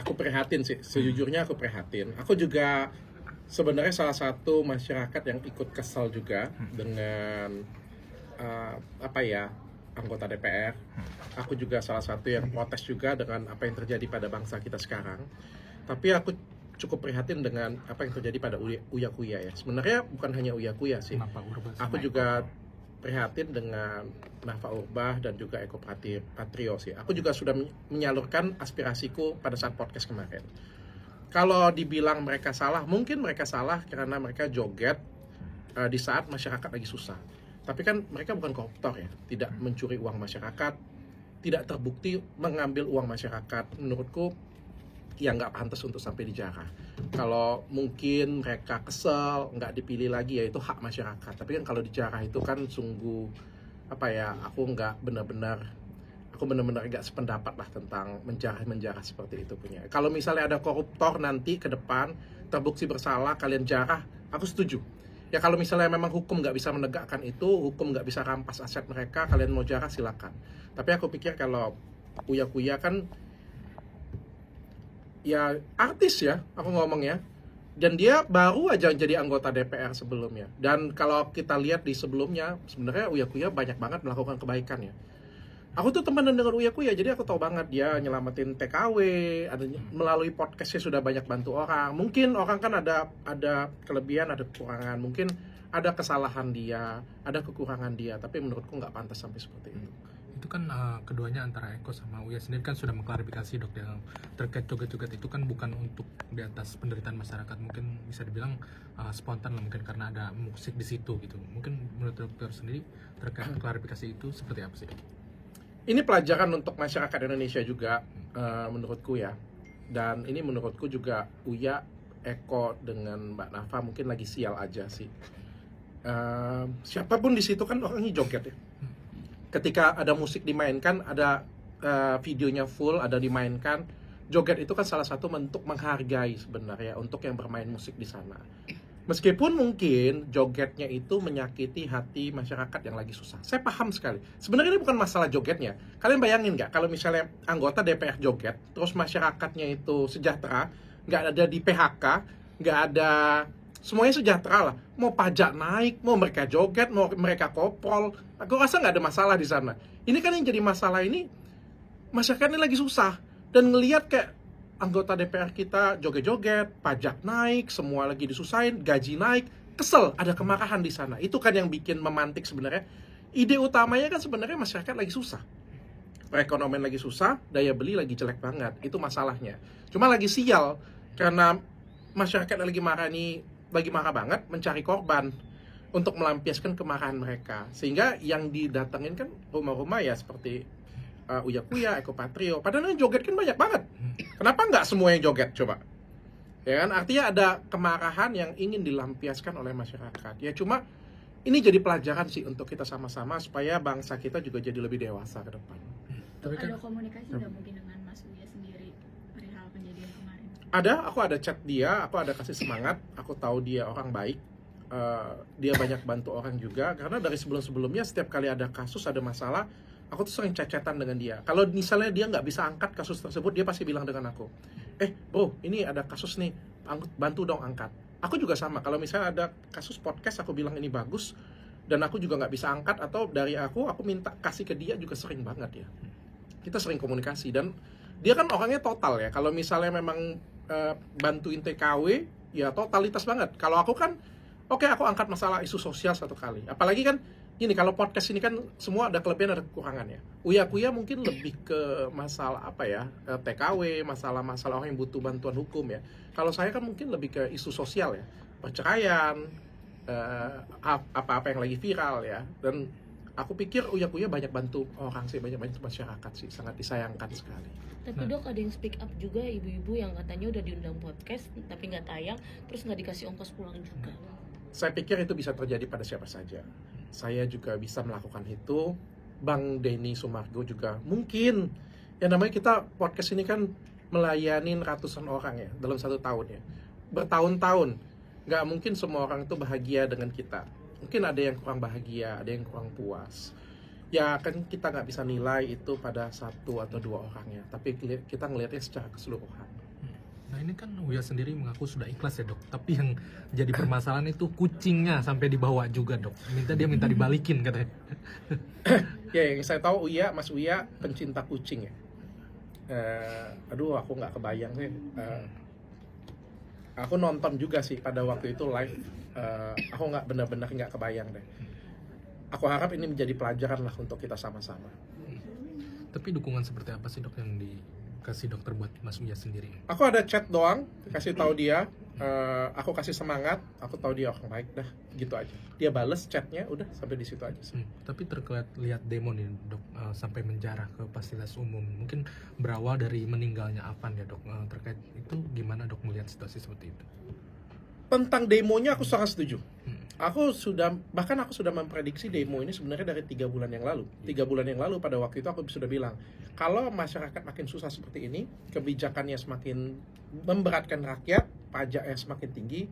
aku prihatin sih, sejujurnya aku prihatin. Aku juga sebenarnya salah satu masyarakat yang ikut kesal juga dengan anggota DPR. Aku juga salah satu yang protes juga dengan apa yang terjadi pada bangsa kita sekarang. Tapi aku cukup prihatin dengan apa yang terjadi pada Uya Kuya ya. Sebenarnya bukan hanya Uya Kuya sih. Aku juga prihatin dengan Nafa Urbach dan juga Eko Patrio sih. Aku juga sudah menyalurkan aspirasiku pada saat podcast kemarin. Kalau dibilang mereka salah, mungkin mereka salah karena mereka joget di saat masyarakat lagi susah. Tapi kan mereka bukan koruptor ya, tidak mencuri uang masyarakat, tidak terbukti mengambil uang masyarakat. Menurutku ya nggak pantas untuk sampai dijarah. Kalau mungkin mereka kesel, nggak dipilih lagi ya itu hak masyarakat. Tapi kan kalau dijarah itu kan sungguh aku benar-benar nggak sependapat lah tentang menjarah seperti itu punya. Kalau misalnya ada koruptor nanti ke depan terbukti bersalah kalian jarah, aku setuju. Ya kalau misalnya memang hukum nggak bisa menegakkan itu, hukum nggak bisa rampas aset mereka, kalian mau jarah silakan. Tapi aku pikir kalau Uya Kuya kan ya artis ya, aku ngomong ya. Dan dia baru aja jadi anggota DPR sebelumnya. Dan kalau kita lihat di sebelumnya, sebenarnya Uya Kuya banyak banget melakukan kebaikan ya. Aku tuh temenan dengan Uya Kuya, jadi aku tahu banget dia nyelamatin TKW, melalui podcastnya sudah banyak bantu orang. Mungkin orang kan ada kelebihan, ada kekurangan, mungkin ada kesalahan dia, ada kekurangan dia, tapi menurutku nggak pantas sampai seperti itu. Itu kan keduanya antara Eko sama Uya sendiri kan sudah mengklarifikasi dok yang terkait joget-joget itu kan bukan untuk di atas penderitaan masyarakat, mungkin bisa dibilang spontan lah mungkin karena ada musik di situ gitu. Mungkin menurut dokter sendiri terkait klarifikasi itu seperti apa sih? Ini pelajaran untuk masyarakat Indonesia juga menurutku ya. Dan ini menurutku juga Uya, Eko dengan Mbak Nafa mungkin lagi sial aja sih. Siapapun di situ kan orangnya joget ya. Ketika ada musik dimainkan, ada videonya full, ada dimainkan. Joget itu kan salah satu bentuk menghargai sebenarnya untuk yang bermain musik di sana. Meskipun mungkin jogetnya itu menyakiti hati masyarakat yang lagi susah. Saya paham sekali. Sebenarnya ini bukan masalah jogetnya. Kalian bayangin nggak kalau misalnya anggota DPR joget, terus masyarakatnya itu sejahtera, nggak ada di PHK, nggak ada, semuanya sejahtera lah. Mau pajak naik, mau mereka joget, mau mereka kopol, aku rasa nggak ada masalah di sana. Ini kan yang jadi masalah ini, masyarakat ini lagi susah. Dan ngelihat kayak anggota DPR kita joget-joget, pajak naik, semua lagi disusahin, gaji naik, kesel, ada kemarahan di sana. Itu kan yang bikin memantik sebenarnya. Ide utamanya kan sebenarnya masyarakat lagi susah. Perekonomian lagi susah, daya beli lagi jelek banget. Itu masalahnya. Cuma lagi sial, karena masyarakat lagi marah banget, mencari korban untuk melampiaskan kemarahan mereka. Sehingga yang didatengin kan rumah-rumah ya seperti Uya Kuya, Eko Patrio. Padahal yang joget kan banyak banget. Kenapa nggak semua yang joget coba? Ya kan, artinya ada kemarahan yang ingin dilampiaskan oleh masyarakat. Ya cuma ini jadi pelajaran sih untuk kita sama-sama supaya bangsa kita juga jadi lebih dewasa ke depan. Tapi kan ada komunikasi nggak mungkin dengan Mas Uya sendiri perihal kejadian kemarin? Ada, aku ada chat dia, aku ada kasih semangat. Aku tahu dia orang baik. Dia banyak bantu orang juga. Karena dari sebelum-sebelumnya setiap kali ada kasus, ada masalah, aku tuh sering chat-chatan dengan dia. Kalau misalnya dia nggak bisa angkat kasus tersebut, dia pasti bilang dengan aku, bro, ini ada kasus nih, bantu dong angkat. Aku juga sama, kalau misalnya ada kasus podcast, aku bilang ini bagus, dan aku juga nggak bisa angkat, atau dari aku minta kasih ke dia juga sering banget ya. Kita sering komunikasi, dan dia kan orangnya total ya. Kalau misalnya memang bantuin TKW, ya totalitas banget. Kalau aku kan, oke, aku angkat masalah isu sosial satu kali. Apalagi kan, gini, kalau podcast ini kan semua ada kelebihan, ada kekurangannya. Uya Kuya mungkin lebih ke masalah TKW, masalah-masalah orang yang butuh bantuan hukum ya. Kalau saya kan mungkin lebih ke isu sosial ya, perceraian, apa-apa yang lagi viral ya. Dan aku pikir Uya Kuya banyak bantu orang sih, banyak bantu masyarakat sih, sangat disayangkan sekali. Tapi dok, ada yang speak up juga ibu-ibu yang katanya udah diundang podcast tapi nggak tayang, terus nggak dikasih ongkos pulang juga. Saya pikir itu bisa terjadi pada siapa saja. Saya juga bisa melakukan itu. Bang Denny Sumargo juga mungkin. Ya namanya kita podcast ini kan melayani ratusan orang ya dalam 1 tahun ya. Bertahun-tahun. Nggak mungkin semua orang itu bahagia dengan kita. Mungkin ada yang kurang bahagia, ada yang kurang puas. Ya kan kita nggak bisa nilai itu pada 1 atau 2 orang ya. Tapi kita ngelihatnya secara keseluruhan. Nah ini kan Uya sendiri mengaku sudah ikhlas ya dok, tapi yang jadi permasalahan itu kucingnya sampai dibawa juga dok. Dia minta dibalikin katanya. Ya, yang saya tahu Mas Uya pencinta kucing ya. Aduh, aku nggak kebayang sih. Aku nonton juga sih pada waktu itu live. Aku nggak benar-benar nggak kebayang deh. Aku harap ini menjadi pelajaran lah untuk kita sama-sama. Tapi dukungan seperti apa sih dok yang dikasih dokter buat Mas Uya sendiri? Aku ada chat doang, kasih tahu dia, aku kasih semangat, aku tahu dia orang baik dah, gitu aja. Dia bales chatnya, udah sampai di situ aja sih. Tapi lihat demo nih dok, sampai menjarah ke fasilitas umum, mungkin berawal dari meninggalnya Avan ya dok. Terkait itu gimana dok melihat situasi seperti itu? Tentang demonya aku sangat setuju. Aku sudah memprediksi demo ini sebenarnya dari 3 bulan yang lalu. 3 bulan yang lalu pada waktu itu aku sudah bilang, kalau masyarakat makin susah seperti ini, kebijakannya semakin memberatkan rakyat, pajaknya semakin tinggi,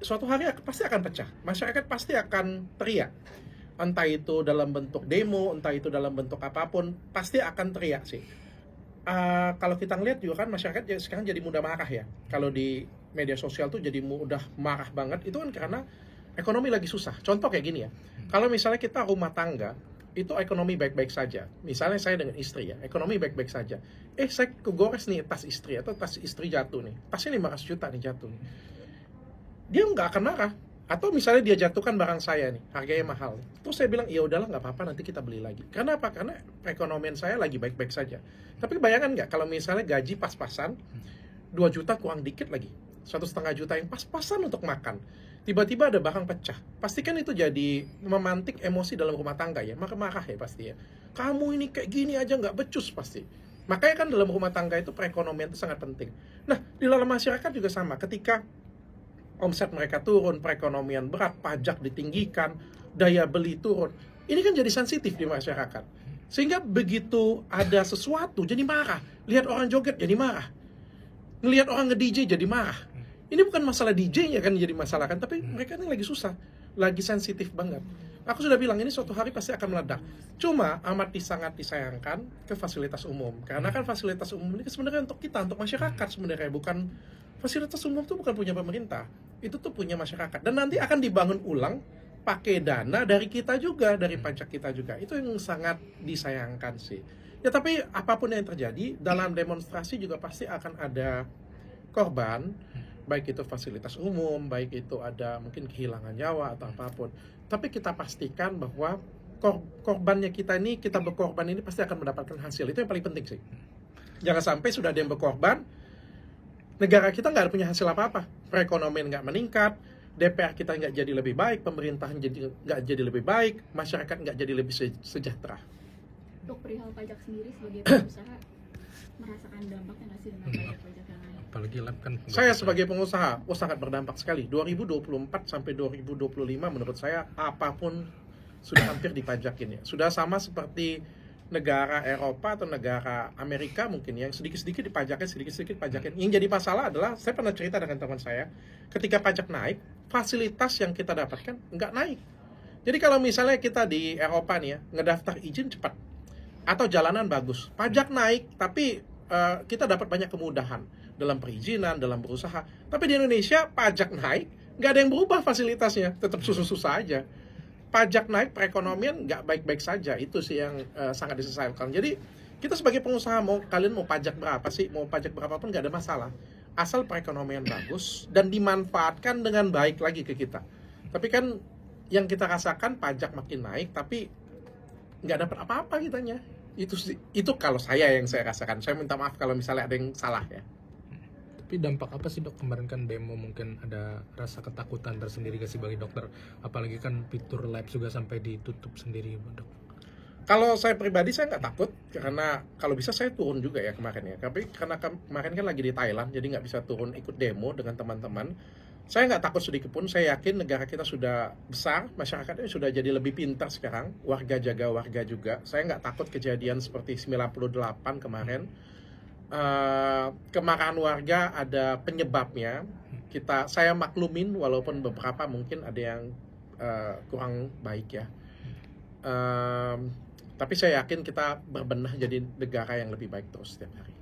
suatu hari pasti akan pecah. Masyarakat pasti akan teriak. Entah itu dalam bentuk demo, entah itu dalam bentuk apapun, pasti akan teriak sih. Kalau kita ngeliat juga kan masyarakat sekarang jadi mudah marah ya. Kalau di media sosial tuh jadi mudah marah banget, itu kan karena ekonomi lagi susah. Contoh kayak gini ya, kalau misalnya kita rumah tangga, itu ekonomi baik-baik saja. Misalnya saya dengan istri ya, ekonomi baik-baik saja. Saya kegores nih tas istri, atau tas istri jatuh nih. Tasnya 500 juta nih jatuh nih. Dia nggak akan marah. Atau misalnya dia jatuhkan barang saya nih, harganya mahal. Terus saya bilang, ya udahlah nggak apa-apa, nanti kita beli lagi. Karena apa? Karena perekonomian saya lagi baik-baik saja. Tapi bayangan nggak, kalau misalnya gaji pas-pasan, 2 juta kurang dikit lagi. 1,5 juta yang pas-pasan untuk makan. Tiba-tiba ada barang pecah. Pastikan itu jadi memantik emosi dalam rumah tangga ya. Maka marah ya pasti ya. Kamu ini kayak gini aja nggak becus pasti. Makanya kan dalam rumah tangga itu perekonomian itu sangat penting. Nah, di dalam masyarakat juga sama. Ketika omset mereka turun, perekonomian berat, pajak ditinggikan, daya beli turun. Ini kan jadi sensitif di masyarakat. Sehingga begitu ada sesuatu jadi marah. Lihat orang joget jadi marah. Ngelihat orang nge-DJ jadi marah. Ini bukan masalah DJ-nya kan jadi masalah kan, tapi mereka ini lagi susah, lagi sensitif banget. Aku sudah bilang ini suatu hari pasti akan meledak. Cuma sangat disayangkan ke fasilitas umum. Karena kan fasilitas umum ini sebenarnya untuk kita, untuk masyarakat sebenarnya. Bukan, fasilitas umum itu bukan punya pemerintah. Itu tuh punya masyarakat. Dan nanti akan dibangun ulang pakai dana dari kita juga, dari pajak kita juga. Itu yang sangat disayangkan sih. Ya tapi apapun yang terjadi, dalam demonstrasi juga pasti akan ada korban. Baik itu fasilitas umum, baik itu ada mungkin kehilangan nyawa atau apapun. Tapi kita pastikan bahwa korbannya kita berkorban ini pasti akan mendapatkan hasil. Itu yang paling penting sih. Jangan sampai sudah ada yang berkorban, negara kita nggak punya hasil apa-apa. Perekonomian nggak meningkat, DPR kita nggak jadi lebih baik, pemerintahan nggak jadi lebih baik, masyarakat nggak jadi lebih sejahtera. Untuk perihal pajak sendiri sebagai pengusaha, merasakan dampaknya nggak sih dengan pajak-pajak yang lain? Apalagi lab kan saya sebagai pengusaha, sangat berdampak sekali. 2024 sampai 2025 menurut saya apapun sudah hampir dipajakin ya. Sudah sama seperti negara Eropa atau negara Amerika mungkin yang sedikit-sedikit dipajakin, sedikit-sedikit pajakin. Yang jadi masalah adalah, saya pernah cerita dengan teman saya, ketika pajak naik, fasilitas yang kita dapatkan nggak naik. Jadi kalau misalnya kita di Eropa nih ya, ngedaftar izin cepat, atau jalanan bagus, pajak naik, tapi kita dapat banyak kemudahan dalam perizinan, dalam berusaha. Tapi di Indonesia pajak naik, nggak ada yang berubah fasilitasnya, tetap susah-susah aja. Pajak naik, perekonomian nggak baik-baik saja. Itu sih yang sangat disesalkan. Jadi kita sebagai pengusaha kalian mau pajak berapa sih, mau pajak berapapun nggak ada masalah. Asal perekonomian bagus dan dimanfaatkan dengan baik lagi ke kita. Tapi kan yang kita rasakan pajak makin naik, tapi nggak dapat apa-apa kitanya. Itu kalau saya rasakan. Saya minta maaf kalau misalnya ada yang salah ya. Tapi dampak apa sih dok? Kemarin kan demo mungkin ada rasa ketakutan tersendiri gak sih bagi dokter? Apalagi kan fitur lab juga sampai ditutup sendiri dok. Kalau saya pribadi saya nggak takut, karena kalau bisa saya turun juga ya kemarin ya. Tapi karena kemarin kan lagi di Thailand, jadi nggak bisa turun ikut demo dengan teman-teman. Saya nggak takut sedikit pun, saya yakin negara kita sudah besar, masyarakatnya sudah jadi lebih pintar sekarang, warga jaga warga juga. Saya nggak takut kejadian seperti 98 kemarin. Kemarahan warga ada penyebabnya. Saya maklumin walaupun beberapa mungkin ada yang kurang baik ya. Tapi saya yakin kita berbenah jadi negara yang lebih baik terus setiap hari.